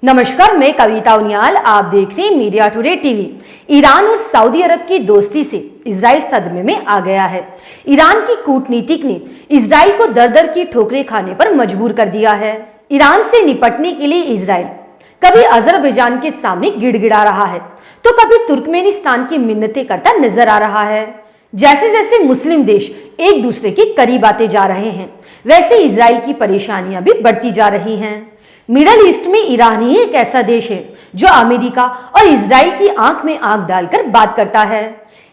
नमस्कार, मैं कविता उनियाल। आप देख रहे हैं मीडिया टुडे टीवी। ईरान और सऊदी अरब की दोस्ती से इजराइल सदमे में आ गया है। ईरान की कूटनीतिक ने इजराइल को दर दर की ठोकरें खाने पर मजबूर कर दिया है। ईरान से निपटने के लिए इजराइल कभी अजरबैजान के सामने गिड़गिड़ा रहा है तो कभी तुर्कमेनिस्तान की मिन्नतें करता नजर आ रहा है। जैसे जैसे मुस्लिम देश एक दूसरे के करीब आते जा रहे हैं, वैसे इजराइल की परेशानियां भी बढ़ती जा रही हैं। मिडल ईस्ट में ईरान ही एक ऐसा देश है जो अमेरिका और इजराइल की आंख में आंख डालकर बात करता है।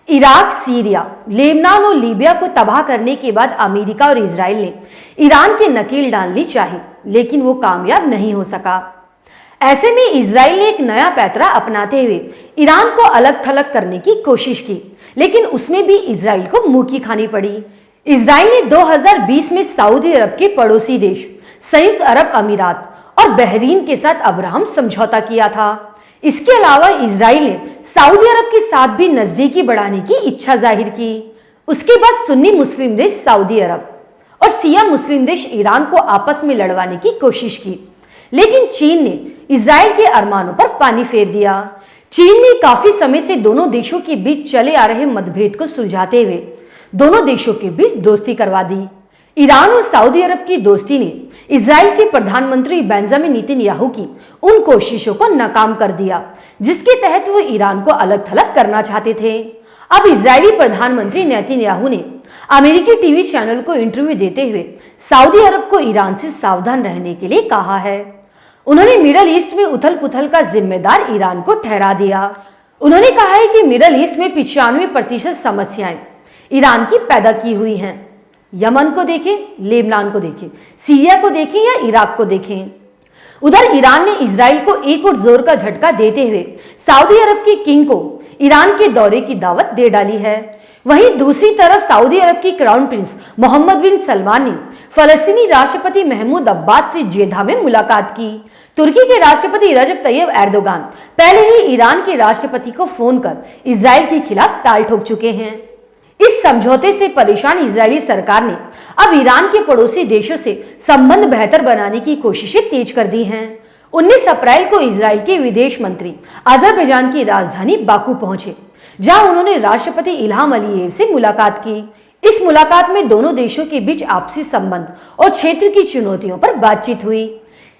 इराक, सीरिया, लेबनान और लीबिया को तबाह करने के बाद अमेरिका और इजराइल ने ईरान के नकेल डालनी चाहिए, लेकिन वो कामयाब नहीं हो सका। ऐसे में इजराइल ने एक नया पैतरा अपनाते हुए ईरान को अलग थलग करने की कोशिश की, लेकिन उसमें भी इजराइल को मुंह की खानी पड़ी। इजराइल ने 2020 में सऊदी अरब के पड़ोसी देश संयुक्त अरब अमीरात और बहरीन के साथ अब्राहम समझौता किया था। इसके अलावा इजराइल ने सऊदी अरब के साथ भी नजदीकी बढ़ाने की इच्छा जाहिर की। उसके बाद सुन्नी मुस्लिम देश सऊदी अरब और शिया मुस्लिम देश ईरान को आपस में लड़वाने की कोशिश की, लेकिन चीन ने इजराइल के अरमानों पर पानी फेर दिया। चीन ने काफी समय से दोनों देशों के बीच चले आ रहे मतभेद को सुलझाते हुए दोनों देशों के बीच दोस्ती करवा दी। ईरान और सऊदी अरब की दोस्ती ने इजराइल के प्रधानमंत्री बेंजामिन नेतन्याहू की उन कोशिशों को नाकाम कर दिया जिसके तहत वो ईरान को अलग थलग करना चाहते थे। अब इजरायली प्रधानमंत्री नेतन्याहू ने अमेरिकी टीवी चैनल को इंटरव्यू देते हुए सऊदी अरब को ईरान से सावधान रहने के लिए कहा है। उन्होंने मिडल ईस्ट में उथल पुथल का जिम्मेदार ईरान को ठहरा दिया। उन्होंने कहा है कि मिडल ईस्ट में 95% समस्याएं ईरान की पैदा की हुई हैं। यमन को देखें, लेबनान को देखें, सीरिया को देखें या इराक को देखें। उधर ईरान ने इजराइल को एक और जोर का झटका देते हुए सऊदी अरब के किंग को ईरान के दौरे की दावत दे डाली है। वहीं दूसरी तरफ सऊदी अरब की क्राउन प्रिंस मोहम्मद बिन सलमान ने फलस्तीनी राष्ट्रपति महमूद अब्बास से जेद्दा में मुलाकात की। तुर्की के राष्ट्रपति रजब तैयब एर्दोगान पहले ही ईरान के राष्ट्रपति को फोन कर इजराइल के खिलाफ ताल ठोक चुके हैं। इस समझौते से परेशान इजरायली सरकार ने अब ईरान के पड़ोसी देशों से संबंध बेहतर बनाने की कोशिशें तेज कर दी हैं। 19 अप्रैल को इजराइल के विदेश मंत्री अजरबैजान की राजधानी बाकू पहुंचे, जहां उन्होंने राष्ट्रपति इल्हाम अलीयेव से मुलाकात की। इस मुलाकात में दोनों देशों के बीच आपसी संबंध और क्षेत्र की चुनौतियों पर बातचीत हुई।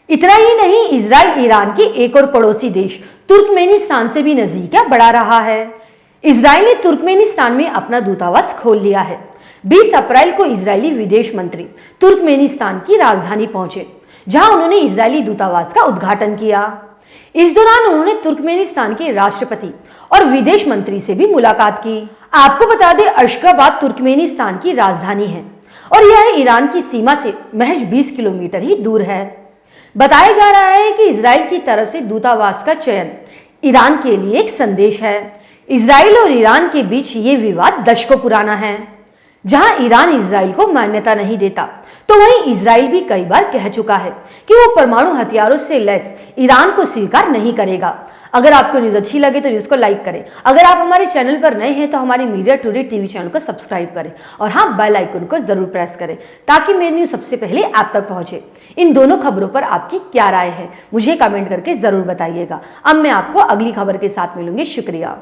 इतना ही नहीं, इजराइल ईरान के एक और पड़ोसी देश तुर्कमेनिस्तान से भी नजदीकियां बढ़ा रहा है। इजराइल ने तुर्कमेनिस्तान में अपना दूतावास खोल लिया है। 20 अप्रैल को इजरायली विदेश मंत्री तुर्कमेनिस्तान की राजधानी पहुंचे, जहां उन्होंने इजरायली दूतावास का उद्घाटन किया। इस दौरान उन्होंने तुर्कमेनिस्तान के राष्ट्रपति और विदेश मंत्री से भी मुलाकात की। आपको बता दें, अशगाबाद तुर्कमेनिस्तान की राजधानी है और यह ईरान की सीमा से महज 20 किलोमीटर ही दूर है। बताया जा रहा है कि इजराइल की तरफ से दूतावास का चयन ईरान के लिए एक संदेश है। इजराइल और ईरान के बीच ये विवाद दशकों पुराना है। जहां ईरान इजराइल को मान्यता नहीं देता, तो वहीं इजराइल भी कई बार कह चुका है कि वो परमाणु हथियारों से लैस ईरान को स्वीकार नहीं करेगा। अगर आपको न्यूज अच्छी लगे तो न्यूज को लाइक करें। अगर आप हमारे चैनल पर नए हैं तो हमारे मीडिया टुडे टीवी चैनल को सब्सक्राइब करें और हाँ, बेल आइकन को जरूर प्रेस करें ताकि मेरी न्यूज सबसे पहले आप तक पहुंचे। इन दोनों खबरों पर आपकी क्या राय है, मुझे कमेंट करके जरूर बताइएगा। अब मैं आपको अगली खबर के साथ मिलूंगी। शुक्रिया।